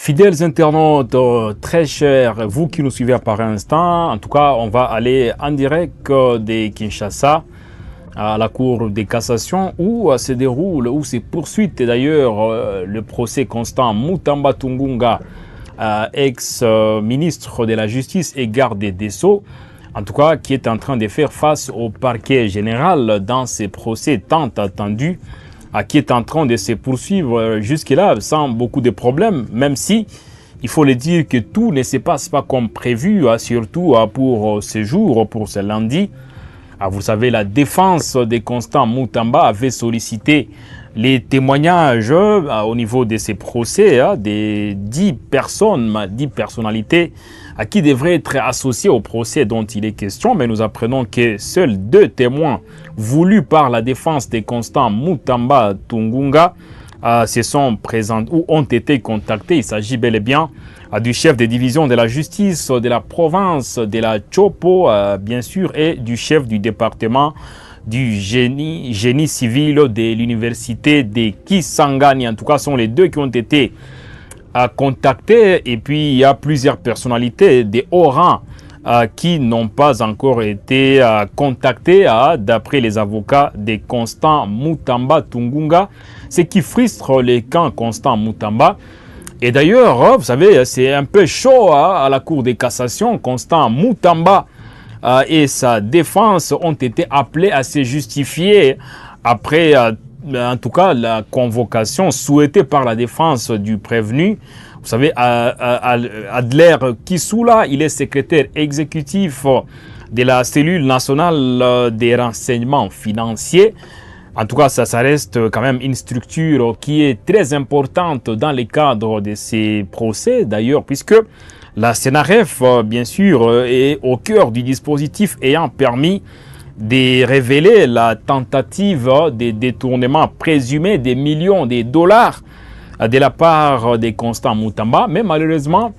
Fidèles internautes, très chers, vous qui nous suivez par instant, en tout cas, on va aller en direct de Kinshasa à la Cour de cassation où se déroule, où se poursuit d'ailleurs le procès Constant Mutamba Tungunga, ex-ministre de la Justice et garde des Sceaux, en tout cas, qui est en train de faire face au parquet général dans ces procès tant attendus, qui est en train de se poursuivre jusque-là sans beaucoup de problèmes, même si il faut le dire que tout ne se passe pas comme prévu, surtout pour ce jour, pour ce lundi. Vous savez, la défense de Constant Mutamba avait sollicité les témoignages au niveau de ces procès des 10 personnes, 10 personnalités qui devraient être associées au procès dont il est question. Mais nous apprenons que seuls 2 témoins voulus par la défense de Constant Mutamba Tungunga se sont présentés ou ont été contactés. Il s'agit bel et bien du chef de division de la justice de la province de la Chopo, bien sûr, et du chef du département du génie civil de l'université de Kisangani. En tout cas, ce sont les 2 qui ont été contactés. Et puis, il y a plusieurs personnalités de haut rang qui n'ont pas encore été contactées d'après les avocats de Constant Mutamba Tungunga, ce qui frustre les camps Constant Mutamba. Et d'ailleurs, vous savez, c'est un peu chaud à la Cour de cassation. Constant Mutamba et sa défense ont été appelés à se justifier après, en tout cas, la convocation souhaitée par la défense du prévenu. Vous savez, Adler Kisula, il est secrétaire exécutif de la cellule nationale des renseignements financiers. En tout cas, ça reste quand même une structure qui est très importante dans le cadre de ces procès, d'ailleurs, puisque la CNRF, bien sûr, est au cœur du dispositif ayant permis de révéler la tentative de détournement présumé des millions de dollars de la part de Constant Mutamba. Mais malheureusement,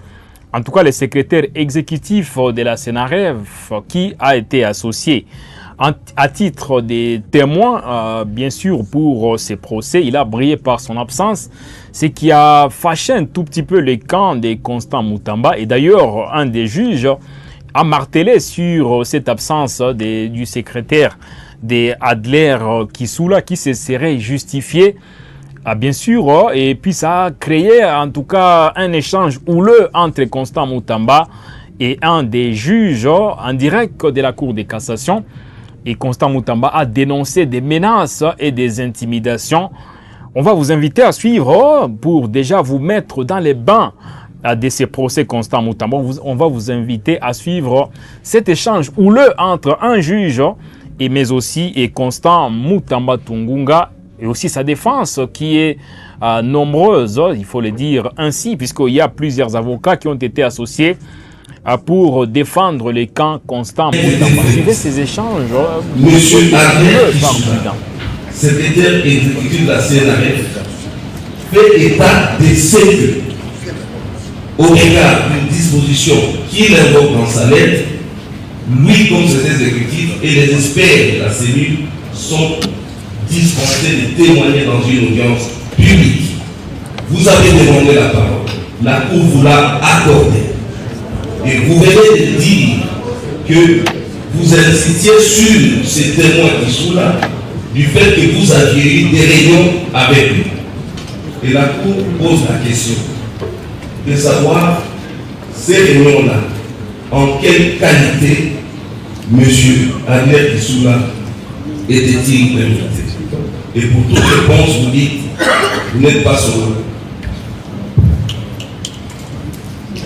en tout cas, le secrétaire exécutif de la CNRF qui a été associé à titre de témoin, bien sûr, pour ces procès, il a brillé par son absence, ce qui a fâché un tout petit peu le camp de Constant Mutamba. Et d'ailleurs, un des juges a martelé sur cette absence du secrétaire de Adler Kisula qui se serait justifié, bien sûr, et puis ça a créé en tout cas un échange houleux entre Constant Mutamba et un des juges en direct de la Cour de cassation. Et Constant Mutamba a dénoncé des menaces et des intimidations. On va vous inviter à suivre pour déjà vous mettre dans les bains de ces procès Constant Mutamba. On va vous inviter à suivre cet échange houleux entre un juge mais aussi Constant Mutamba Tungunga et aussi sa défense qui est nombreuse, il faut le dire ainsi, puisqu'il y a plusieurs avocats qui ont été associés pour défendre les camps Constant Mutamba. Suivez ces échanges. Monsieur Adler Kisula, secrétaire exécutif de la CNRF, fait état de ce que, au regard d'une disposition qu'il invoque dans sa lettre, lui comme secrétaire exécutif et les experts de la cellule sont dispensés de témoigner dans une audience publique. Vous avez demandé la parole, la Cour vous l'a accordée. Et vous venez de dire que vous insistiez sur ces témoins qui sont là, du fait que vous aviez eu des réunions avec lui. Et la Cour pose la question de savoir ces réunions-là, en quelle qualité M. Adler Kisula était-il invité. Et pour toute réponse, vous dites, vous n'êtes pas sur eux.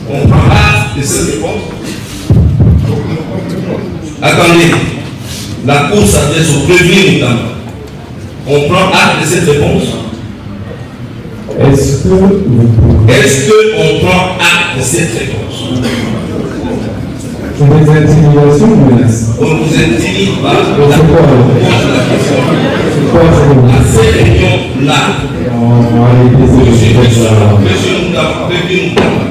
On prend acte de cette réponse. Attendez, la Cour s'adresse au prévenu Mutamba. On prend acte de cette réponse. Est-ce qu'on prend acte de cette réponse? C'est des intimidations ou menaces? On ne vous intimide pas. La Cour pose la question. À ces réunions-là, Monsieur Mutamba,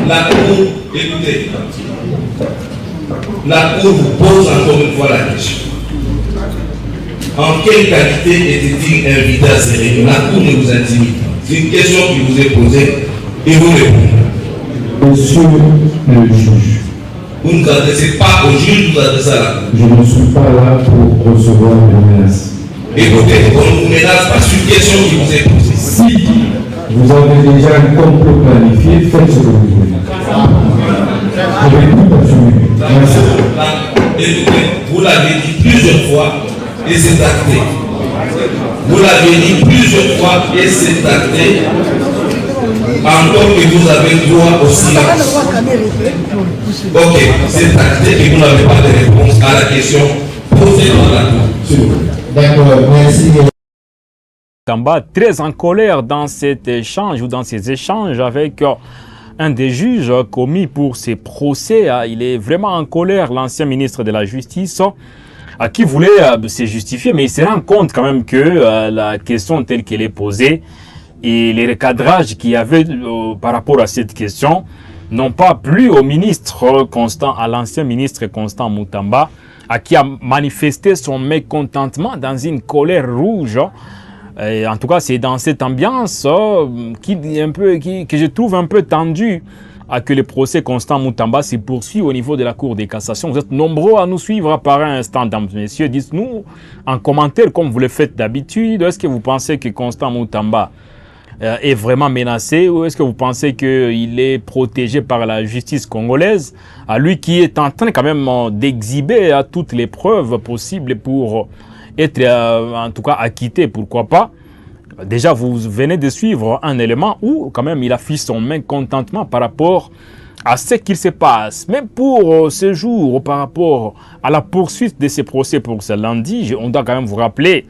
la Cour, écoutez, la Cour vous pose encore une fois la question. En quelle qualité était-il invité à ces réunions? La Cour ne vous intimide pas. C'est une question qui vous est posée Et vous répondez. Monsieur le juge. Vous ne vous adressez pas au juge, vous adressez à la cour. Je ne suis pas là pour recevoir des menaces. Écoutez, on ne vous menace pas sur une question qui vous est posée. Si vous avez déjà un complot planifié, faites ce que vous voulez. Je vais tout assumer. Merci. Écoutez, vous l'avez dit plusieurs fois et c'est acté. Vous l'avez dit plusieurs fois et c'est acté. Encore que vous avez droit au silence. Ok, c'est acté et vous n'avez pas de réponse à la question posée par la cour. D'accord, merci. Tamba très en colère dans cet échange ou dans ces échanges avec un des juges commis pour ces procès. Il est vraiment en colère, l'ancien ministre de la Justice, qui voulait se justifier, mais il se rend compte quand même que la question telle qu'elle est posée et les recadrages qu'il y avait par rapport à cette question n'ont pas plu au ministre Constant, à l'ancien ministre Constant Mutamba, qui a manifesté son mécontentement dans une colère rouge. Et en tout cas, c'est dans cette ambiance que je trouve un peu tendue que le procès Constant Mutamba se poursuit au niveau de la Cour de cassation. Vous êtes nombreux à nous suivre par un instant, mesdames et messieurs. Dites-nous en commentaire, comme vous le faites d'habitude, est-ce que vous pensez que Constant Mutamba est vraiment menacé ou est-ce que vous pensez qu'il est protégé par la justice congolaise, à lui qui est en train quand même d'exhiber toutes les preuves possibles pour être en tout cas acquitté, pourquoi pas. Déjà, vous venez de suivre un élément où quand même il affiche son mécontentement par rapport à ce qu'il se passe. Même pour ce jour, par rapport à la poursuite de ces procès pour ce lundi, on doit quand même vous rappeler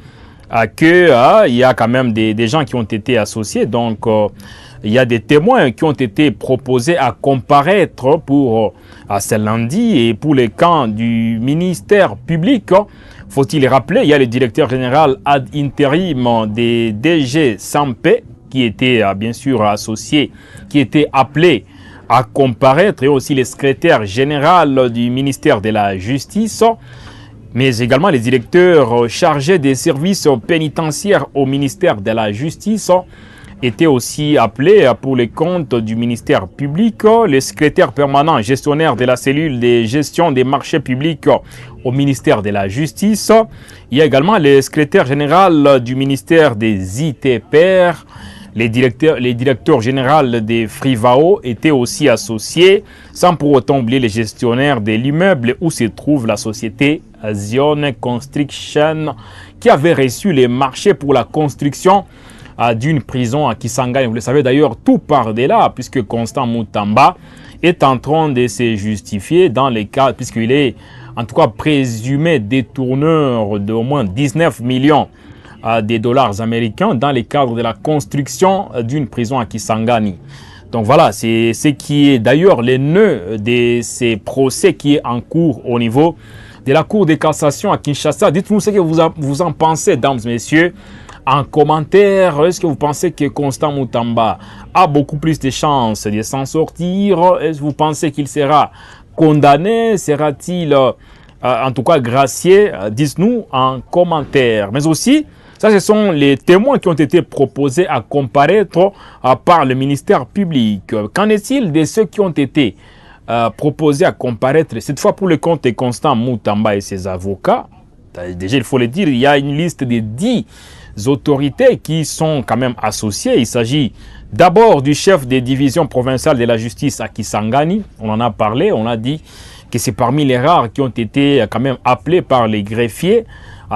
qu'il y a quand même des gens qui ont été associés. Donc, il y a des témoins qui ont été proposés à comparaître pour ce lundi. Et pour les camps du ministère public, faut-il rappeler, il y a le directeur général ad interim des DG Sampé, qui était bien sûr associé, qui était appelé à comparaître, et aussi le secrétaire général du ministère de la Justice, mais également les directeurs chargés des services pénitentiaires au ministère de la Justice étaient aussi appelés pour les comptes du ministère public, le secrétaire permanent gestionnaire de la cellule de gestion des marchés publics au ministère de la Justice. Il y a également le secrétaire général du ministère des ITPR. Les directeurs généraux des Frivao étaient aussi associés, sans pour autant oublier les gestionnaires de l'immeuble où se trouve la société Zion Construction, qui avait reçu les marchés pour la construction d'une prison à Kisangani. Vous le savez d'ailleurs, tout part de là, puisque Constant Mutamba est en train de se justifier dans les cas, puisqu'il est en tout cas présumé détourneur d'au moins 19 millions des dollars américains dans le cadre de la construction d'une prison à Kisangani. Donc voilà, c'est ce qui est d'ailleurs le nœud de ces procès qui est en cours au niveau de la Cour de cassation à Kinshasa. Dites-nous ce que vous en pensez, mesdames et messieurs, en commentaire. Est-ce que vous pensez que Constant Mutamba a beaucoup plus de chances de s'en sortir? Est-ce que vous pensez qu'il sera condamné? Sera-t-il en tout cas gracié? Dites-nous en commentaire. Mais aussi, ça, ce sont les témoins qui ont été proposés à comparaître par le ministère public. Qu'en est-il de ceux qui ont été proposés à comparaître, cette fois pour le compte de Constant Mutamba et ses avocats? Déjà, il faut le dire, il y a une liste de 10 autorités qui sont quand même associées. Il s'agit d'abord du chef des divisions provinciales de la justice à Kisangani. On en a parlé, on a dit que c'est parmi les rares qui ont été quand même appelés par les greffiers.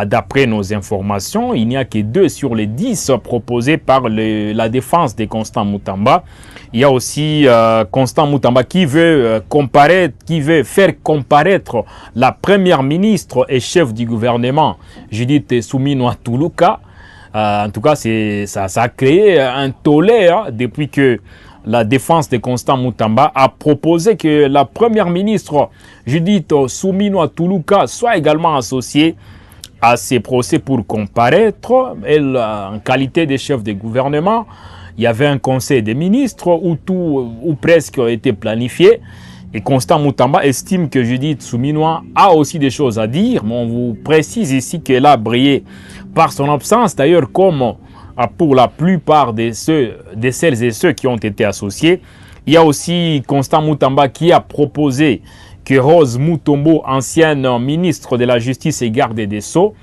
D'après nos informations, il n'y a que 2 sur les 10 proposés par la défense de Constant Mutamba. Il y a aussi Constant Mutamba qui veut faire comparaître la première ministre et chef du gouvernement, Judith Suminwa Tuluka. En tout cas, ça a créé un tollé depuis que la défense de Constant Mutamba a proposé que la première ministre, Judith Suminwa Tuluka, soit également associée à ces procès pour comparaître. Elle, en qualité de chef de gouvernement, il y avait un conseil des ministres où tout ou presque était planifié. Et Constant Mutamba estime que Judith Suminwa a aussi des choses à dire. Mais on vous précise ici qu'elle a brillé par son absence. D'ailleurs, comme pour la plupart de celles et ceux qui ont été associés. Il y a aussi Constant Moutamba qui a proposé que Rose Mutombo, ancienne ministre de la Justice et garde des Sceaux,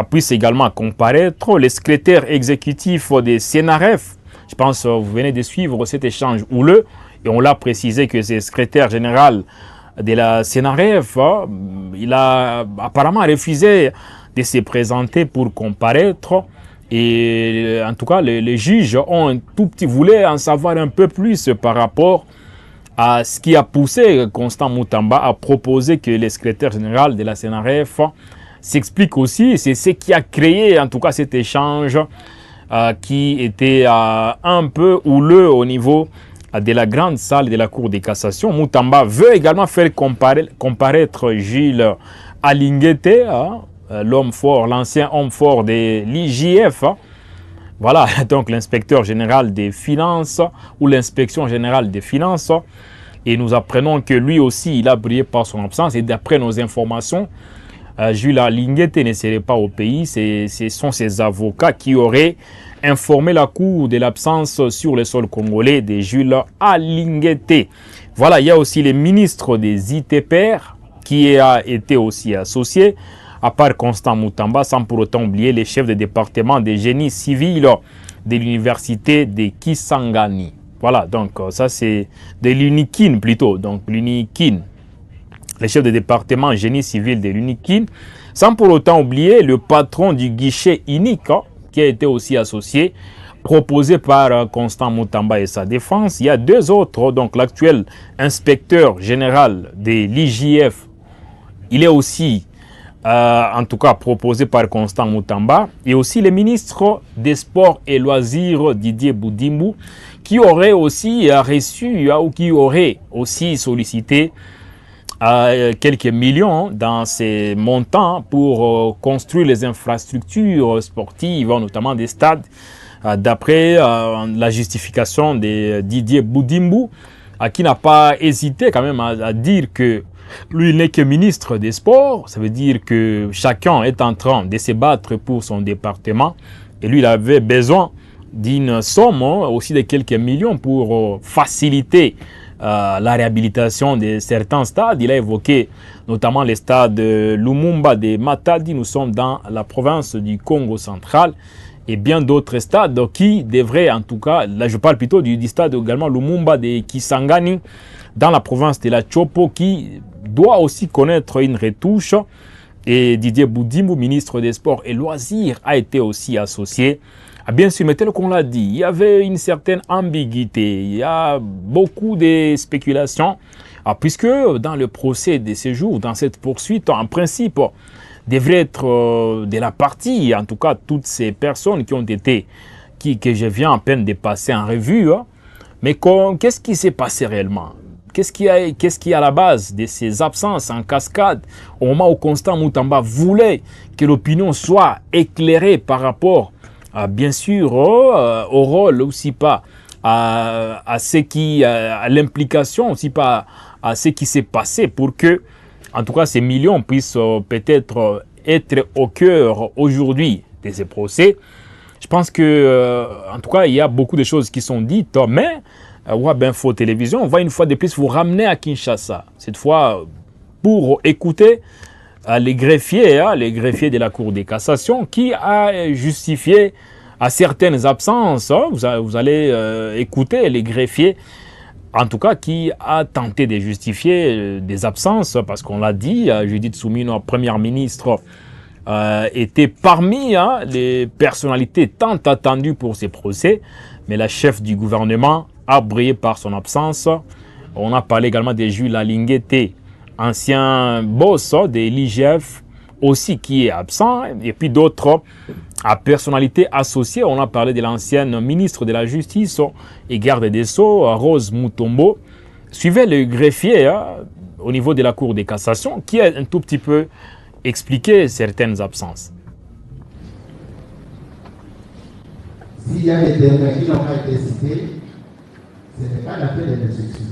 puisse également comparaître. Le secrétaire exécutif des Sénaref, je pense que vous venez de suivre cet échange houleux, et on l'a précisé que c'est le secrétaire général de la Sénaref, il a apparemment refusé de se présenter pour comparaître. Et en tout cas, les juges ont un tout petit voulaient en savoir un peu plus par rapport à ce qui a poussé Constant Moutamba à proposer que le secrétaire général de la Sénaref s'explique aussi. C'est ce qui a créé en tout cas cet échange qui était un peu houleux au niveau de la grande salle de la Cour de cassation. Moutamba veut également faire comparaître Gilles Alinguete, l'homme fort, l'ancien homme fort de l'IJF. Voilà, donc l'inspecteur général des finances ou l'inspection générale des finances. Et nous apprenons que lui aussi, il a brillé par son absence. Et d'après nos informations, Jules Alinguete ne serait pas au pays. Ce sont ses avocats qui auraient informé la Cour de l'absence sur le sol congolais de Jules Alinguete. Voilà, il y a aussi le ministre des ITPR qui a été aussi associé, à part Constant Moutamba, sans pour autant oublier les chefs de département de génie civil de l'université de Kisangani. Voilà, donc ça c'est de l'UNIKIN plutôt, donc l'UNIKIN, les chefs de département génie civil de l'UNIKIN, sans pour autant oublier le patron du guichet unique qui a été aussi associé, proposé par Constant Moutamba et sa défense. Il y a deux autres, donc l'actuel inspecteur général de l'IJF, il est aussi en tout cas proposé par Constant Moutamba, et aussi le ministre des Sports et Loisirs Didier Boudimou, qui aurait aussi reçu ou qui aurait aussi sollicité quelques millions dans ces montants pour construire les infrastructures sportives, notamment des stades, d'après la justification de Didier Boudimou, qui n'a pas hésité quand même à dire que lui, il n'est que ministre des Sports. Ça veut dire que chacun est en train de se battre pour son département. Et lui, il avait besoin d'une somme, aussi de quelques millions pour faciliter la réhabilitation de certains stades. Il a évoqué notamment les stades de Lumumba de Matadi. Nous sommes dans la province du Congo central. Et bien d'autres stades qui devraient, en tout cas, là je parle plutôt du stade également Lumumba de Kisangani, dans la province de la Chopo, qui doit aussi connaître une retouche. Et Didier Boudimou, ministre des Sports et Loisirs, a été aussi associé. Bien sûr, mais tel qu'on l'a dit, il y avait une certaine ambiguïté, il y a beaucoup de spéculations, puisque dans le procès de séjour, dans cette poursuite, en principe, devrait être de la partie, en tout cas toutes ces personnes qui ont été, que je viens à peine de passer en revue. Mais qu'est-ce qui s'est passé réellement? Qu'est-ce qui est à la base de ces absences en cascade au moment où Constant Moutamba voulait que l'opinion soit éclairée par rapport, bien sûr, au rôle aussi pas, à ce qui, à l'implication aussi pas, à ce qui s'est passé pour que, en tout cas, ces millions puissent peut-être être au cœur aujourd'hui de ces procès. Je pense que, en tout cas, il y a beaucoup de choses qui sont dites, mais Web Info Télévision, on va une fois de plus vous ramener à Kinshasa. Cette fois, pour écouter les greffiers de la Cour de cassation qui a justifié à certaines absences. Vous allez écouter les greffiers, en tout cas, qui a tenté de justifier des absences, parce qu'on l'a dit, Judith Soumino, première ministre, était parmi les personnalités tant attendues pour ces procès, mais la chef du gouvernement a brillé par son absence. On a parlé également de Jules Alinguete, ancien boss de l'IGF, aussi qui est absent, et puis d'autres personnalités associées. On a parlé de l'ancienne ministre de la Justice et garde des Sceaux, Rose Mutombo. Suivez le greffier au niveau de la Cour de cassation, qui a un tout petit peu expliqué certaines absences. S'il y a des témoins qui n'ont pas été cités, ce n'est pas l'appel de l'instruction.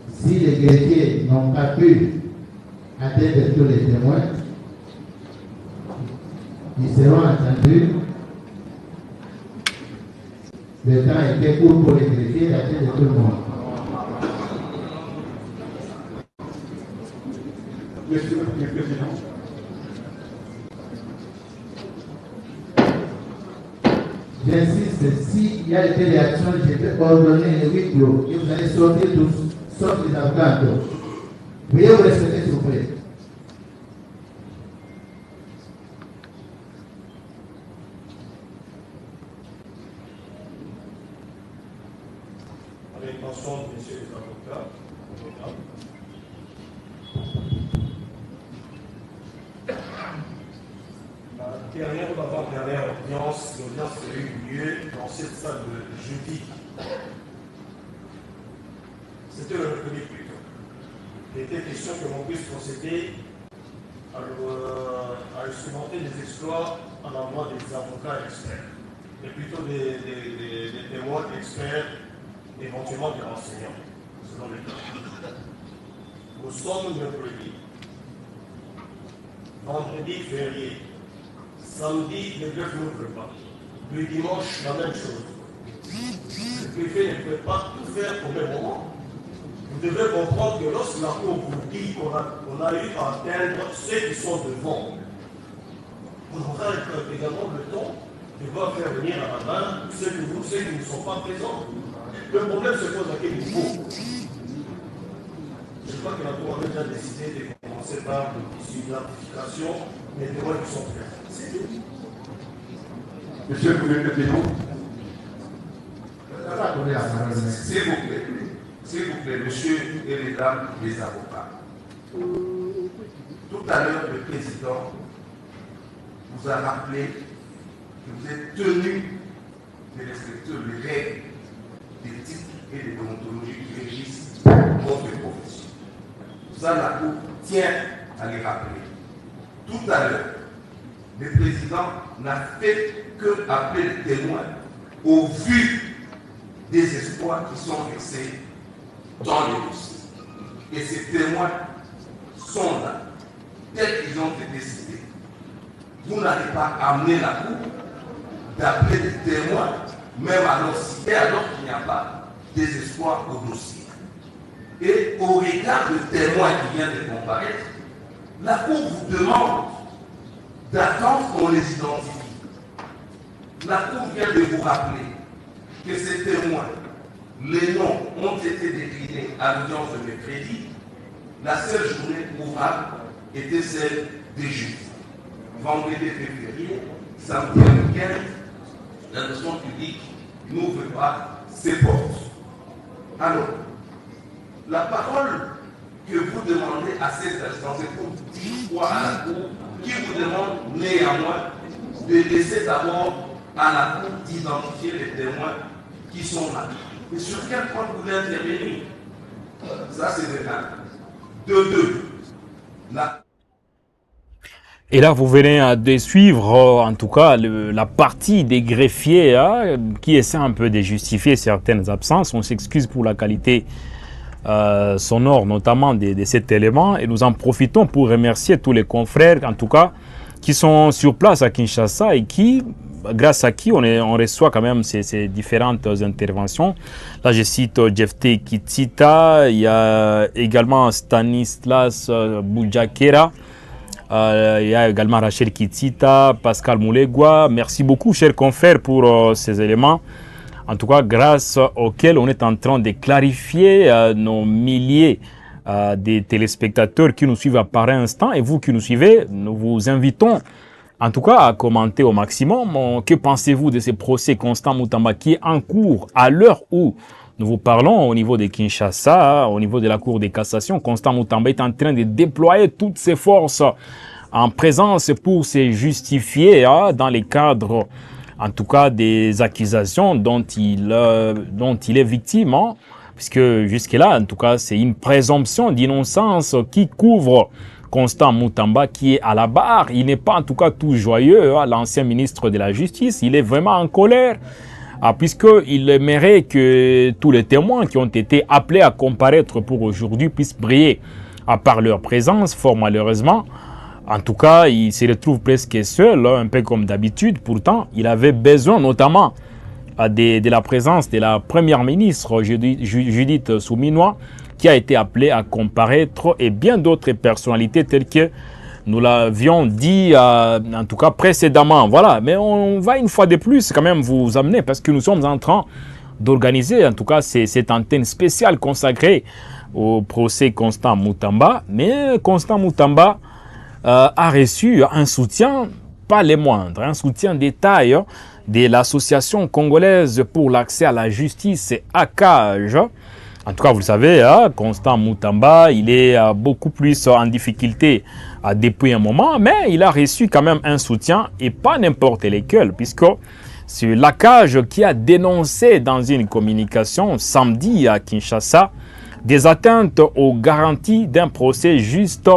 Si les greffiers n'ont pas pu atteindre tous les témoins, Ils seront entendus. Le temps était court pour les greffiers, la tête de tout le monde. Monsieur le Président. J'insiste, s'il y a des réactions, je vais ordonner les huis clos et vous allez sortir tous, sauf les avocats. Veuillez vous respecter, s'il vous plaît. Avec l'intention de messieurs les avocats, l'avant-dernière audience a eu lieu dans cette salle de jeudi. C'était le mercredi plutôt. Il était question que l'on puisse procéder à instrumenter les exploits en envoie des avocats experts, et plutôt des témoins experts, éventuellement des enseignants, selon les cas. Nous sommes mercredi, vendredi férié, samedi le greffe n'ouvre pas, le dimanche la même chose. Le préfet ne peut pas tout faire au même moment. Vous devez comprendre que lorsque la Cour vous dit qu'on a eu à atteindre ceux qui sont devant, on aura également le temps de voir faire venir à la main ceux qui ne sont pas présents. Le problème se pose à quel niveau? Je crois que la Cour avait déjà décidé de commencer par l'identification des témoins qui sont présents. C'est tout. Monsieur le Président, s'il vous plaît, monsieur et les dames, les avocats. Tout à l'heure, le président vous a rappelé que vous êtes tenu de respecter les règles d'éthique et de déontologie qui régissent votre profession. Ça, la Cour tient à les rappeler. Tout à l'heure, le président n'a fait que appeler les témoins au vu des espoirs qui sont fixés dans les dossiers. Et ces témoins sont là, tels qu'ils ont été décidés. Vous n'allez pas amener la Cour d'appeler des témoins, même alors qu'il n'y a pas désespoir au dossier. Et au regard de témoins qui viennent de comparaître, la Cour vous demande d'attendre qu'on les identifie. La Cour vient de vous rappeler que ces témoins, les noms ont été déclinés à l'audience de mercredi. La seule journée ouvrable était celle des jeudis. Vendredi était férié, samedi et week-end, la notion publique n'ouvre pas ses portes. Alors, la parole que vous demandez à ces instances, c'est pour dire quoi à la Cour, qui vous demande néanmoins de laisser d'abord à la Cour d'identifier les témoins qui sont là. Et sur quel point vous voulez intervenir? Ça, c'est le cas. De deux. Et là, vous venez de suivre, en tout cas, la partie des greffiers qui essaie un peu de justifier certaines absences. On s'excuse pour la qualité sonore, notamment de cet élément. Et nous en profitons pour remercier tous les confrères, en tout cas, qui sont sur place à Kinshasa et qui, grâce à qui on reçoit quand même ces différentes interventions. Là, je cite Jefté Kitsita, il y a également Stanislas Boujakera, il y a également Rachel Kitsita, Pascal Moulegua. Merci beaucoup, chers confrères, pour ces éléments. En tout cas, grâce auxquels on est en train de clarifier nos milliers des téléspectateurs qui nous suivent à pareil instant. Et vous qui nous suivez, nous vous invitons en tout cas à commenter au maximum. Que pensez-vous de ces procès Constant Mutamba qui est en cours à l'heure où nous vous parlons au niveau de Kinshasa, au niveau de la Cour de cassation? Constant Mutamba est en train de déployer toutes ses forces en présence pour se justifier dans les cadres, en tout cas, des accusations dont il est victime. Puisque jusque-là, en tout cas, c'est une présomption d'innocence qui couvre Constant Mutamba qui est à la barre. Il n'est pas en tout cas tout joyeux, l'ancien ministre de la Justice. Il est vraiment en colère, puisqu'il aimerait que tous les témoins qui ont été appelés à comparaître pour aujourd'hui puissent briller par leur présence. Fort malheureusement, En tout cas, il se retrouve presque seul, un peu comme d'habitude. Pourtant, il avait besoin notamment de la présence de la première ministre Judith Souminois, qui a été appelée à comparaître, et bien d'autres personnalités telles que nous l'avions dit en tout cas précédemment. Voilà, mais on va une fois de plus quand même vous amener, parce que nous sommes en train d'organiser en tout cas cette antenne spéciale consacrée au procès Constant Moutamba. Mais Constant Moutamba a reçu un soutien, pas les moindres, un soutien de taille de l'Association congolaise pour l'accès à la justice, ACAJ. En tout cas, vous le savez, Constant Moutamba, il est beaucoup plus en difficulté depuis un moment, mais il a reçu quand même un soutien, et pas n'importe lequel, puisque c'est l'ACAJ qui a dénoncé dans une communication samedi à Kinshasa des atteintes aux garanties d'un procès juste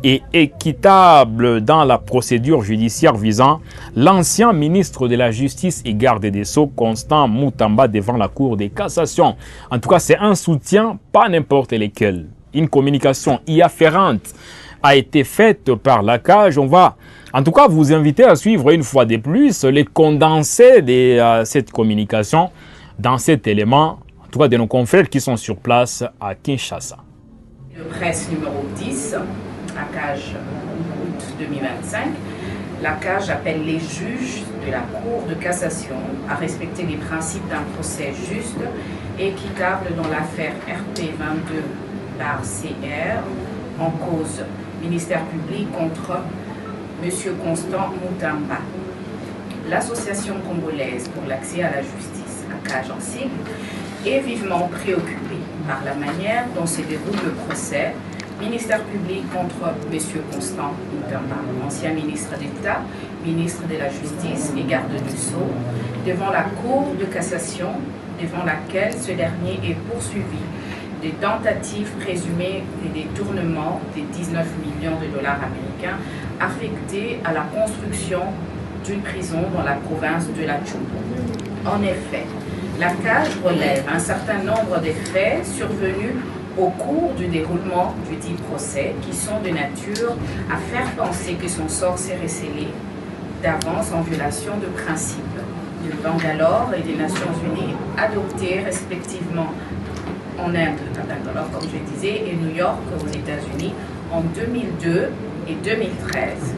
et équitable dans la procédure judiciaire visant l'ancien ministre de la Justice et garde des Sceaux, Constant Moutamba, devant la Cour de cassation. En tout cas, c'est un soutien, pas n'importe lequel. Une communication y afférente a été faite par l'ACAJ. On va en tout cas vous inviter à suivre une fois de plus les condensés de cette communication dans cet élément, en tout cas de nos confrères qui sont sur place à Kinshasa. Le presse numéro 10, ACAJ août 2025, l'ACAJ appelle les juges de la Cour de cassation à respecter les principes d'un procès juste et équitable dans l'affaire RP22/CR en cause ministère public contre M. Constant Moutamba. L'Association congolaise pour l'accès à la justice, ACAJ en sigle, est vivement préoccupée par la manière dont se déroule le procès ministère public contre M. Constant Moutamba, ancien ministre d'État, ministre de la Justice et garde des Sceaux, devant la Cour de cassation, devant laquelle ce dernier est poursuivi des tentatives présumées de détournement des 19 millions de dollars américains affectés à la construction d'une prison dans la province de la Tchoubo. En effet, l'ACAJ relève un certain nombre de faits survenus au cours du déroulement du dit procès qui sont de nature à faire penser que son sort serait scellé d'avance en violation de principes de Bangalore et des Nations Unies adoptés respectivement en Inde, à Bangalore, comme je disais, et New York aux États-Unis en 2002 et 2013,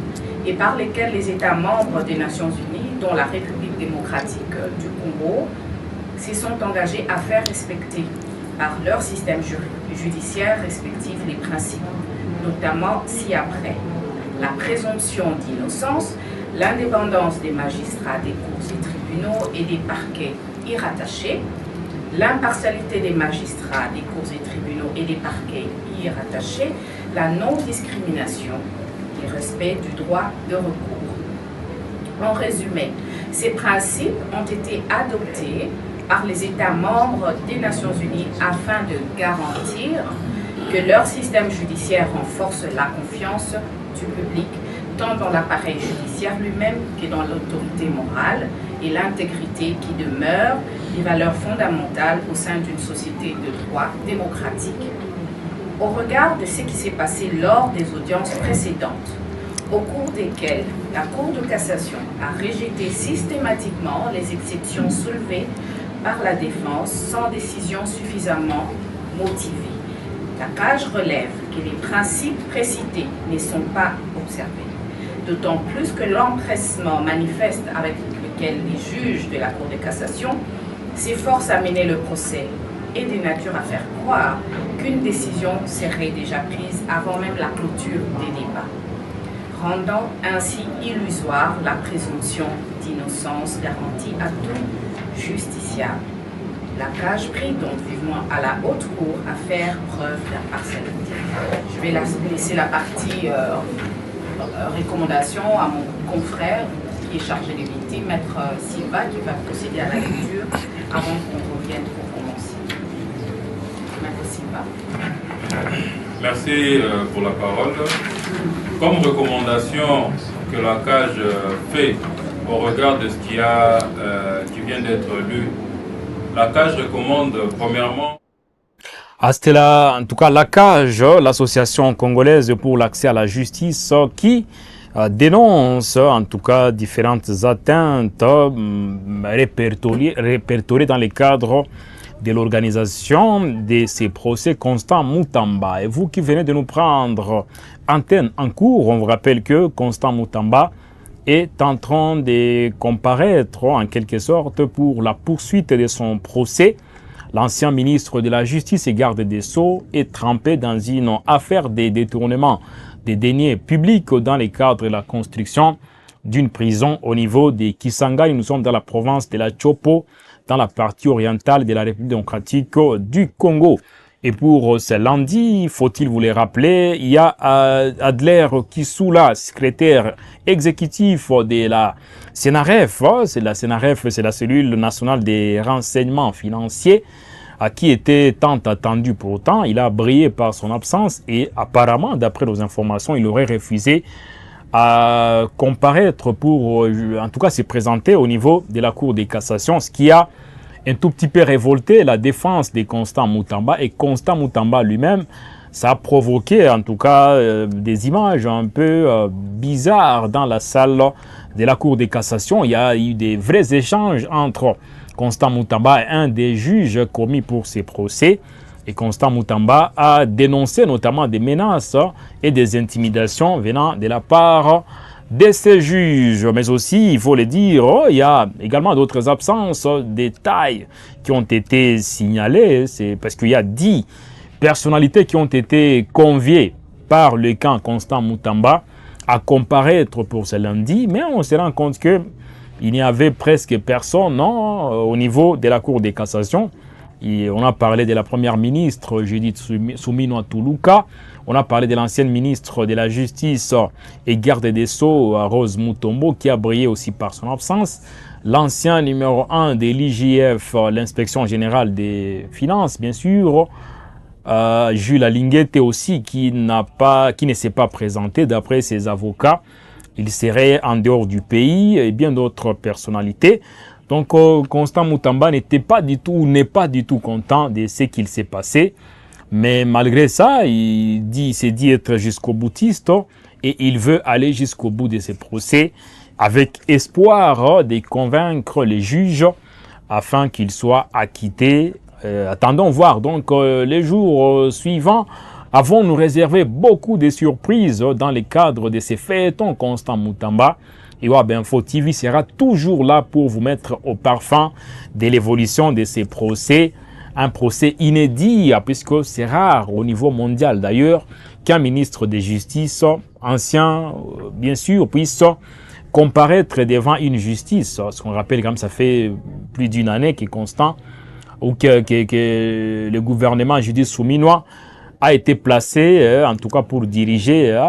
et par lesquels les États membres des Nations Unies, dont la République démocratique du Congo, se sont engagés à faire respecter par leur système judiciaire respectif les principes, notamment ci-après la présomption d'innocence, l'indépendance des magistrats, des cours et tribunaux et des parquets y rattachés, l'impartialité des magistrats, des cours et tribunaux et des parquets y rattachés, la non-discrimination et respect du droit de recours. En résumé, ces principes ont été adoptés par les États membres des Nations Unies afin de garantir que leur système judiciaire renforce la confiance du public tant dans l'appareil judiciaire lui-même que dans l'autorité morale et l'intégrité qui demeure des valeurs fondamentales au sein d'une société de droit démocratique. Au regard de ce qui s'est passé lors des audiences précédentes, au cours desquelles la Cour de cassation a rejeté systématiquement les exceptions soulevées par la défense sans décision suffisamment motivée, l'ACAJ relève que les principes précités ne sont pas observés, d'autant plus que l'empressement manifeste avec lequel les juges de la Cour de cassation s'efforcent à mener le procès est de nature à faire croire qu'une décision serait déjà prise avant même la clôture des débats, rendant ainsi illusoire la présomption d'innocence garantie à tout justiciable. L'ACAJ prie donc vivement à la haute cour à faire preuve d'impartialité. Je vais laisser la partie recommandation à mon confrère qui est chargé des victimes, Maître Silva, qui va procéder à la lecture avant qu'on revienne pour commencer. Maître Silva. Merci pour la parole. Comme recommandation que l'ACAJ fait au regard de ce qui vient d'être lu, l'ACAJ recommande premièrement... C'était là, en tout cas, la CAJ, l'association congolaise pour l'accès à la justice, qui dénonce en tout cas différentes atteintes répertoriées dans le cadre de l'organisation de ces procès Constant Mutamba. Et vous qui venez de nous prendre antenne en cours, on vous rappelle que Constant Mutamba est en train de comparaître en quelque sorte pour la poursuite de son procès. L'ancien ministre de la Justice et garde des Sceaux est trempé dans une affaire de détournement des deniers publics dans le cadre de la construction d'une prison au niveau de Kisangani. Nous sommes dans la province de la Chopo, dans la partie orientale de la République démocratique du Congo. Et pour ce lundi, faut-il vous le rappeler, il y a Adler Kisula, secrétaire exécutif de la CNRF. La CNRF, c'est la cellule nationale des renseignements financiers, qui était tant attendu pour autant. Il a brillé par son absence et apparemment, d'après nos informations, il aurait refusé à comparaître pour, en tout cas, se présenter au niveau de la Cour de cassation, ce qui a un tout petit peu révolté la défense de Constant Mutamba. Et Constant Mutamba lui-même, ça a provoqué en tout cas des images un peu bizarres dans la salle de la Cour de cassation. Il y a eu des vrais échanges entre Constant Mutamba est un des juges commis pour ces procès. Et Constant Mutamba a dénoncé notamment des menaces et des intimidations venant de la part de ces juges. Mais aussi, il faut le dire, il y a également d'autres absences, détails qui ont été signalés. C'est parce qu'il y a 10 personnalités qui ont été conviées par le camp Constant Mutamba à comparaître pour ce lundi. Mais on se rend compte que il n'y avait presque personne au niveau de la Cour de cassation. Et on a parlé de la première ministre Judith Suminwa Tuluka. On a parlé de l'ancienne ministre de la Justice et garde des Sceaux, Rose Mutombo, qui a brillé aussi par son absence. L'ancien numéro 1 de l'IGF, l'inspection générale des finances, bien sûr. Jules Alinguete aussi, qui ne s'est pas présenté d'après ses avocats. Il serait en dehors du pays et bien d'autres personnalités. Donc, Constant Mutamba n'est pas du tout content de ce qu'il s'est passé. Mais malgré ça, il s'est dit être jusqu'au boutiste et il veut aller jusqu'au bout de ses procès avec espoir de convaincre les juges afin qu'ils soient acquittés. Attendons voir donc les jours suivants. Avons nous réservé beaucoup de surprises dans le cadre de ces feuilletons Constant Mutamba. Et Info TV sera toujours là pour vous mettre au parfum de l'évolution de ces procès. Un procès inédit, puisque c'est rare au niveau mondial d'ailleurs qu'un ministre de justice, ancien bien sûr, puisse comparaître devant une justice. Ce qu'on rappelle comme ça fait plus d'une année que Constant, ou que le gouvernement Judith Suminwa a été placé, en tout cas pour diriger,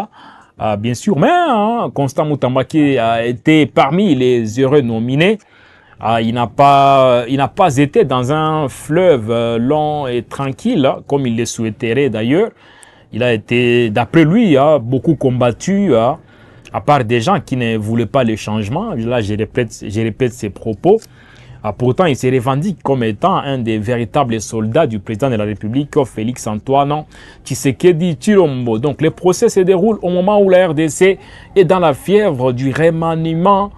bien sûr, mais Constant Mutamba qui a été parmi les heureux nominés, il n'a pas été dans un fleuve long et tranquille, comme il le souhaiterait d'ailleurs. Il a été, d'après lui, beaucoup combattu, à part des gens qui ne voulaient pas le changement. Là, je répète ses propos. Pourtant, il se revendique comme étant un des véritables soldats du président de la République, Félix Antoine Tshisekedi Tshilombo. Donc, le procès se déroule au moment où la RDC est dans la fièvre du remaniement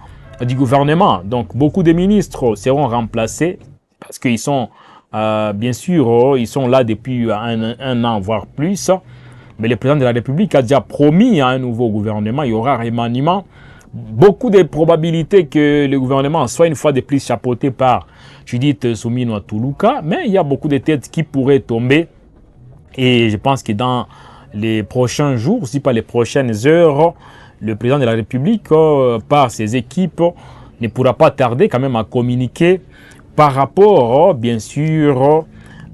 du gouvernement. Donc, beaucoup de ministres seront remplacés parce qu'ils sont, bien sûr, ils sont là depuis un an, voire plus. Mais le président de la République a déjà promis à un nouveau gouvernement, il y aura remaniement. Beaucoup de probabilités que le gouvernement soit une fois de plus chapeauté par Judith Suminwa Tuluka, mais il y a beaucoup de têtes qui pourraient tomber. Et je pense que dans les prochains jours, si pas les prochaines heures, le président de la République, par ses équipes, ne pourra pas tarder quand même à communiquer par rapport, bien sûr,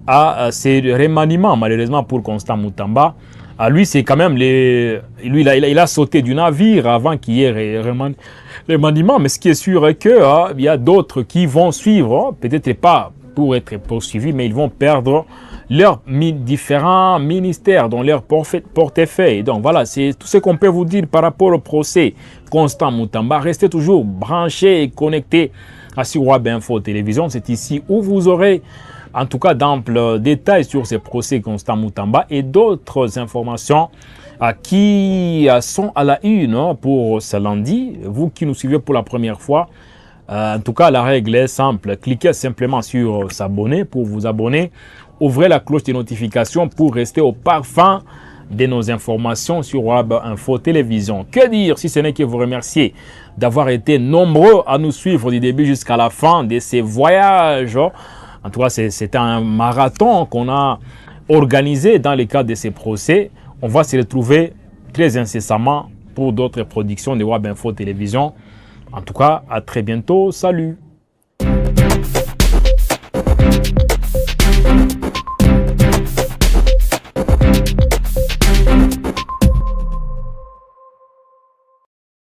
à ces remaniements, malheureusement pour Constant Mutamba. À lui, c'est quand même il a sauté du navire avant qu'il y ait remaniement. Mais ce qui est sûr est qu'il y a d'autres qui vont suivre, peut-être pas pour être poursuivis, mais ils vont perdre leurs différents ministères, dont leur portefeuille. Donc voilà, c'est tout ce qu'on peut vous dire par rapport au procès Constant Mutamba. Restez toujours branchés et connectés à Web Info Télévision. C'est ici où vous aurez en tout cas d'amples détails sur ces procès Constant Moutamba et d'autres informations qui sont à la une pour ce lundi. Vous qui nous suivez pour la première fois, en tout cas la règle est simple. Cliquez simplement sur s'abonner pour vous abonner. Ouvrez la cloche de notification pour rester au parfum de nos informations sur Web Info Télévision. Que dire si ce n'est que vous remercier d'avoir été nombreux à nous suivre du début jusqu'à la fin de ces voyages. En tout cas, c'est un marathon qu'on a organisé dans le cadre de ces procès. On va se retrouver très incessamment pour d'autres productions de Web Info Télévision. En tout cas, à très bientôt. Salut!